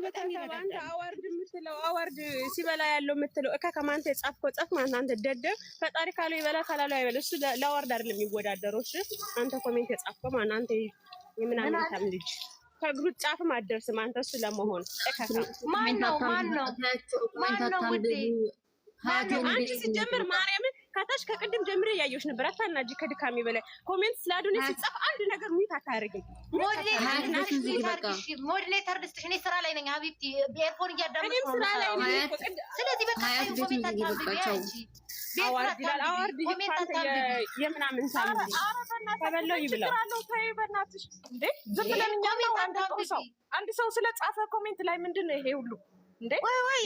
በጣም ይረዳል። አዋርድ የምትለው አዋርድ ሲበላ ያለው የምትለው ከማንተ የጻፍከው ጻፍ ማለት አንተ ደደብ ፈጣሪ ካለው ይበላ ካላለው አይበል። እሱ ለአዋርድ አይደለም የሚወዳደረው። እሺ አንተ ኮሜንት የጻፍከው ማለት አንተ የምናምን ታምልጅ ከግሩ ጻፍም አደርስም አንተ እሱ ለመሆን ማን ነው ውዴ? አንቺ ሲጀምር ማርያምን ከታች ከቅድም ጀምሬ ያየሁሽ ነበር። አታናጂ ከድካሚ በላይ ኮሜንት ስላዱን ሲጻፍ አንድ ነገር ሙት አታርገኝ። ሞዴሬተር ልስጥሽ። እኔ ስራ ላይ ነኝ ሀቢብቲ በኤርፎን እያዳመጥኩ ነው። ስራ ላይ ነኝ። ስለዚህ በቃ ኮሜንት አታርገኝ። አዋርድ የምናምን ታምሪ ተበለው ይብላው። ተይ በእናትሽ እንዴ! ዝም ብለን እኛ ነው አንድ ሰው ስለጻፈ ኮሜንት ላይ ምንድነው ይሄ ሁሉ እንዴ? ወይ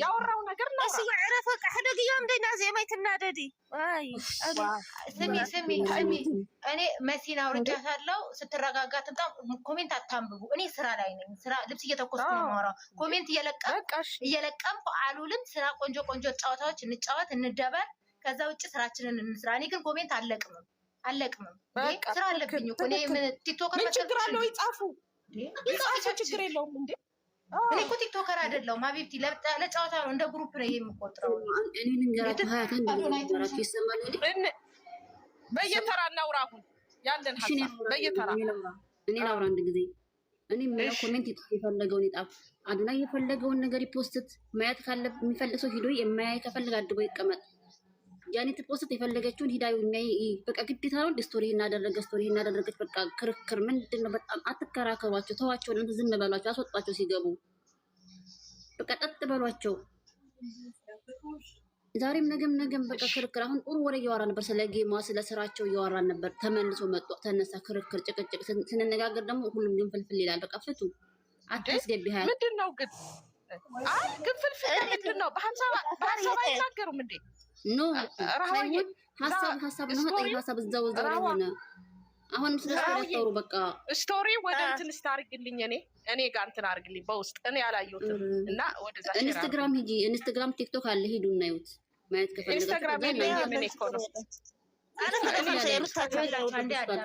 ያወራው ነገር ነው። እሺ عرفوا حدق يوم دينا زي ما يتناددي واي ስሚ እኔ መሲና አውርጃታለሁ። ስትረጋጋ ትምጣ። ኮሜንት አታንብቡ። እኔ ስራ ላይ ነኝ። ስራ ልብስ እየተኮስኩ ነው የማወራው። ኮሜንት እየለቀምኩ አሉልም። ስራ ቆንጆ ጨዋታዎች እንጫወት እንደበር። ከዛ ውጭ ስራችንን እንስራ። እኔ ግን ኮሜንት አለቅምም። ስራ አለብኝ እኮ እኔ ቲክቶክ ምን ችግር አለው? ይጻፉ ችግር የለውም እንዴ? እኔ እኮ ቲክቶከር አይደለሁም ሀቢብቲ። ለጨዋታ ነው እንደ ግሩፕ ነው የምቆጥረው። እኔ ልንገራት ሀያት እንደምትራችሁ ይሰማል እንዴ? በየተራ እናውራ። አሁን ያለን ሀሳብ በየተራ እኔ ላውራ አንድ ጊዜ። እኔ ምን ኮሜንት የፈለገውን ይጣፍ። አዱናይ የፈለገውን ነገር ይፖስት። ማየት ካለ የሚፈልግ ሰው ሂዶ የማያይ ከፈልግ አድቦ ይቀመጥ። ጃኒት ፖስት የፈለገችውን ሂዳዩ በቃ ግዴታ ነው። ስቶሪ እናደረገች በቃ ክርክር ምንድነው? በጣም አትከራከሯቸው፣ ተዋቸው። እናንተ ዝም በሏቸው፣ አስወጣቸው። ሲገቡ በቃ ጠጥ በሏቸው። ዛሬም ነገም በቃ ክርክር። አሁን ጥሩ ወሬ እያወራ ነበር፣ ስለ ጌማ ስለ ስራቸው እያወራ ነበር። ተመልሶ መጥቶ ተነሳ ክርክር፣ ጭቅጭቅ። ስንነጋገር ደግሞ ሁሉም ግን ፍልፍል ይላል። በቃ ፍቱ፣ አትስገቢ። ሀያ ምንድነው ግን ግን ፍልፍል ምንድነው? በሀሳብ አይናገሩም እንዴ? ኖ ሀሳብ ነው። ሀሳብ እዛው ሆነ። አሁንም ስለስተረጠሩ በቃ ስቶሪ ወደ እንትን ስታርግልኝ እኔ ጋር እንትን አርግልኝ በውስጥ እኔ ያላየሁትም እና ወደዛ ኢንስታግራም ሂጂ። ኢንስታግራም ቲክቶክ አለ፣ ሂዱና ይዩት። ማየት ከፈለጋችሁ ኢንስታግራም ምን እኮ ነው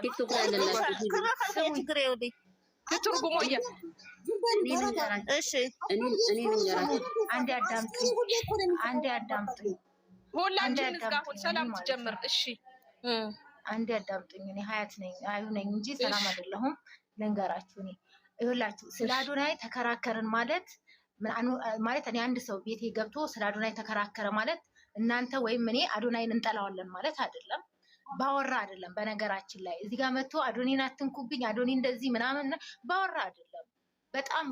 ቲክቶክ ላይ አለላችሁ። ትርጉሙ እሺ እኔ ልንገራችሁ። አንዴ አዳምጡኝ። ሁላችን እዛ አሁን ሰላም ትጀምር። እሺ አንዴ አዳምጡኝ። እኔ ሀያት ነኝ አዩ ነኝ እንጂ ሰላም አይደለሁም። ልንገራችሁ። እኔ ይኸውላችሁ ስለ አዶናይ ተከራከርን ማለት እኔ አንድ ሰው ቤቴ ገብቶ ስለ አዶናይ ተከራከረ ማለት እናንተ ወይም እኔ አዶናይን እንጠላዋለን ማለት አይደለም። ባወራ አይደለም። በነገራችን ላይ እዚህ ጋር መጥቶ አዶኒን አትንኩብኝ፣ አዶኒ እንደዚህ ምናምን ባወራ አይደለም። በጣም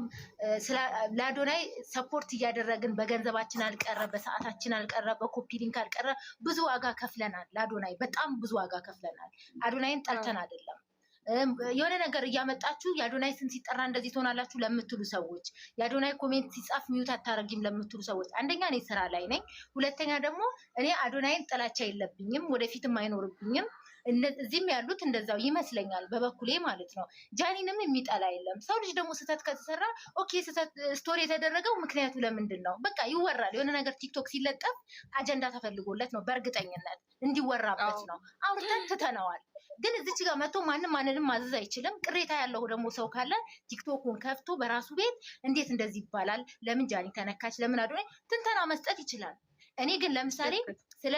ለአዶናይ ሰፖርት እያደረግን በገንዘባችን አልቀረ፣ በሰዓታችን አልቀረ፣ በኮፒ ሊንክ አልቀረ ብዙ ዋጋ ከፍለናል። ለአዶናይ በጣም ብዙ ዋጋ ከፍለናል። አዶናይን ጠልተን አይደለም። የሆነ ነገር እያመጣችሁ የአዶናይ ስም ሲጠራ እንደዚህ ትሆናላችሁ ለምትሉ ሰዎች፣ የአዶናይ ኮሜንት ሲጻፍ ሚዩት አታረጊም ለምትሉ ሰዎች፣ አንደኛ እኔ ስራ ላይ ነኝ፣ ሁለተኛ ደግሞ እኔ አዶናይን ጥላቻ የለብኝም፣ ወደፊትም አይኖርብኝም። እዚህም ያሉት እንደዛው ይመስለኛል በበኩሌ ማለት ነው። ጃኒንም የሚጠላ የለም። ሰው ልጅ ደግሞ ስህተት ከተሰራ ኦኬ፣ ስህተት ስቶሪ የተደረገው ምክንያቱ ለምንድን ነው? በቃ ይወራል። የሆነ ነገር ቲክቶክ ሲለጠፍ አጀንዳ ተፈልጎለት ነው፣ በእርግጠኝነት እንዲወራበት ነው። አውርተን ትተነዋል። ግን እዚች ጋር መጥቶ ማንንም ማዘዝ አይችልም። ቅሬታ ያለው ደግሞ ሰው ካለ ቲክቶኩን ከፍቶ በራሱ ቤት እንዴት እንደዚህ ይባላል፣ ለምን ጃኒ ተነካች፣ ለምን አዶናይ ትንተና መስጠት ይችላል። እኔ ግን ለምሳሌ ስለ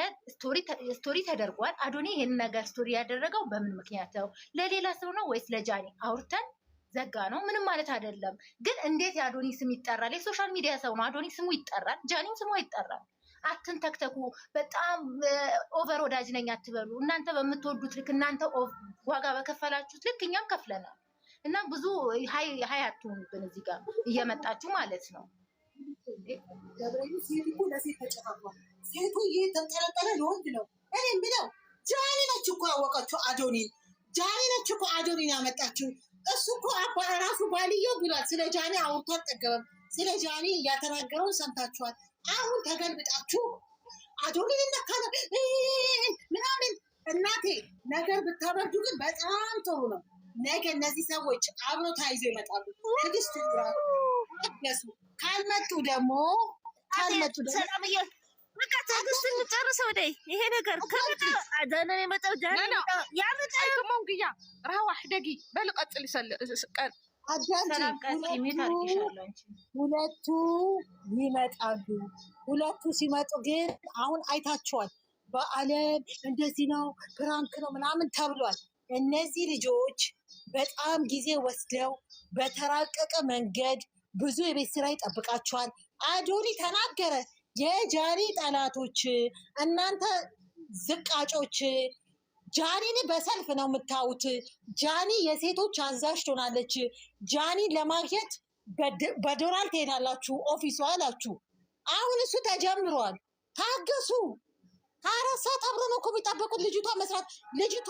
ስቶሪ ተደርጓል። አዶኒ ይሄን ነገር ስቶሪ ያደረገው በምን ምክንያት ነው? ለሌላ ሰው ነው ወይስ ለጃኒ? አውርተን ዘጋ ነው። ምንም ማለት አይደለም። ግን እንዴት የአዶኒ ስም ይጠራል? የሶሻል ሚዲያ ሰው ነው። አዶኒ ስሙ ይጠራል፣ ጃኒም ስሙ ይጠራል። አትንተክተኩ። በጣም ኦቨር ወዳጅ ነኝ አትበሉ። እናንተ በምትወዱት ልክ፣ እናንተ ዋጋ በከፈላችሁት ልክ እኛም ከፍለናል። እና ብዙ ሀይ አትሆኑብን እዚህ ጋር እየመጣችሁ ማለት ነው። ሴት እኮ ለሴት ተጨፋፏል። ሴቱ እየተንጠለጠለ ለወንድ ነው። እኔ ብለው ጃኒ ነች እኮ ያወቀችው አዶኒን። ጃኒ ነች እኮ አዶኒን ያመጣችው። እሱ እኮ ራሱ ባልየው ብሏል። ስለ ጃኒ አውርቶ አልጠገበም። ስለ ጃኒ እያተናገረውን ሰምታችኋል። አሁን ተገልብጣችሁ አዶኒን ነካ ነው ምናምን። እናቴ ነገር ብታበርዱ ግን በጣም ጥሩ ነው። ነገ እነዚህ ሰዎች አብሮ ታይዘው ይመጣሉ። ትግስት ይራሱ ካልመጡ ደግሞ ሰላምዬ በቃ ትዕግስት እንጨርሰው። ወደ ይሄ ነገር ከመጣ አዳነ የመጣው ጃኒ ያመጣው كمان قيا راح دقي بل قتل ሁለቱ ይመጣሉ። ሁለቱ ሲመጡ ግን አሁን አይታችኋል። በአለም እንደዚህ ነው ፕራንክ ነው ምናምን ተብሏል። እነዚህ ልጆች በጣም ጊዜ ወስደው በተራቀቀ መንገድ ብዙ የቤት ስራ ይጠብቃቸዋል። አዶኒ ተናገረ። የጃኒ ጠላቶች እናንተ ዝቃጮች ጃኒን በሰልፍ ነው የምታዩት። ጃኒ የሴቶች አዛዥ ትሆናለች። ጃኒን ለማግኘት በዶላር ትሄዳላችሁ ኦፊሷ አላችሁ። አሁን እሱ ተጀምሯል። ታገሱ። 24 ሰዓት አብሮ ነው እኮ የሚጠበቁት። ልጅቷ መስራት ልጅቷ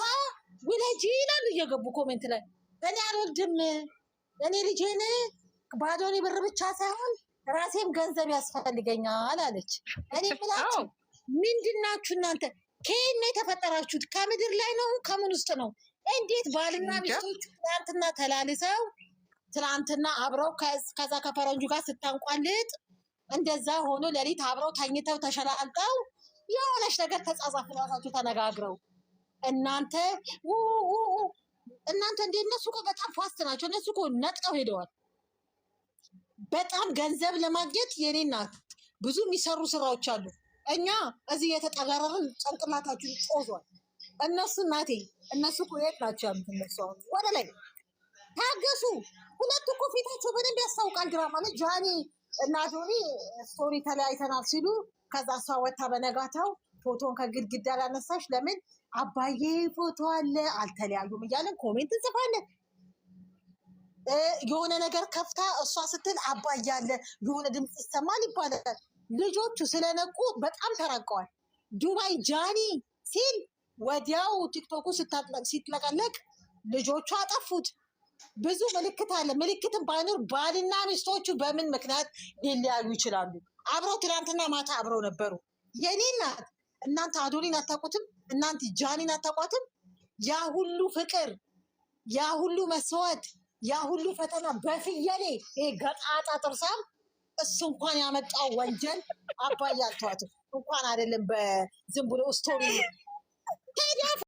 ውለጂ ይላሉ እየገቡ ኮሜንት ላይ። እኔ አልወልድም፣ እኔ ልጄን በአዶኒ ብር ብቻ ሳይሆን ራሴም ገንዘብ ያስፈልገኛል አለች። እኔ ብላችሁ ምንድናችሁ እናንተ? ከየት ነው የተፈጠራችሁት? ከምድር ላይ ነው? ከምን ውስጥ ነው? እንዴት ባልና ሚስቶች ትናንትና ተላልሰው ትናንትና አብረው ከዛ ከፈረንጁ ጋር ስታንቋልጥ እንደዛ ሆኖ ሌሊት አብረው ተኝተው ተሸላልቀው የሆነች ነገር ተጻጻፉ ራሳችሁ ተነጋግረው። እናንተ እንደ እነሱ እኮ በጣም ፋስት ናቸው። እነሱ እኮ ነጥቀው ሄደዋል። በጣም ገንዘብ ለማግኘት የኔ ናት ብዙ የሚሰሩ ስራዎች አሉ። እኛ እዚህ የተጠጋረርን ጭንቅላታችን ጦዟል። እነሱ እናቴ እነሱ እኮ የት ናቸው ያሉት? እነሱ አሁን ወደ ላይ ታገሱ። ሁለቱ እኮ ፊታቸው በደንብ ያስታውቃል። ግራ ማለት ጃኒ እና አዶኒ ስቶሪ ተለያይተናል ሲሉ ከዛ እሷ ወታ በነጋታው ፎቶን ከግድግዳ ላነሳሽ ለምን አባዬ ፎቶ አለ አልተለያዩም እያለን ኮሜንት እንጽፋለን። የሆነ ነገር ከፍታ እሷ ስትል አባዬ አለ የሆነ ድምፅ ይሰማል ይባላል። ልጆቹ ስለነቁ በጣም ተራቀዋል። ዱባይ ጃኒ ሲል ወዲያው ቲክቶኩ ሲትለቀለቅ ልጆቹ አጠፉት። ብዙ ምልክት አለ። ምልክትን ባይኖር ባልና ሚስቶቹ በምን ምክንያት ሊለያዩ ይችላሉ? አብረው ትናንትና ማታ አብረው ነበሩ። የኔ እናት እናንተ አዶኒን አታውቁትም? እናንተ ጃኒን አታውቋትም? ያ ሁሉ ፍቅር፣ ያ ሁሉ መስዋዕት፣ ያ ሁሉ ፈተና በፍየሌ ይሄ ገጣጣ ጥርሳም እሱ እንኳን ያመጣው ወንጀል አባዬ አልተዋትም። እንኳን አይደለም በዝም ብሎ ስቶሪ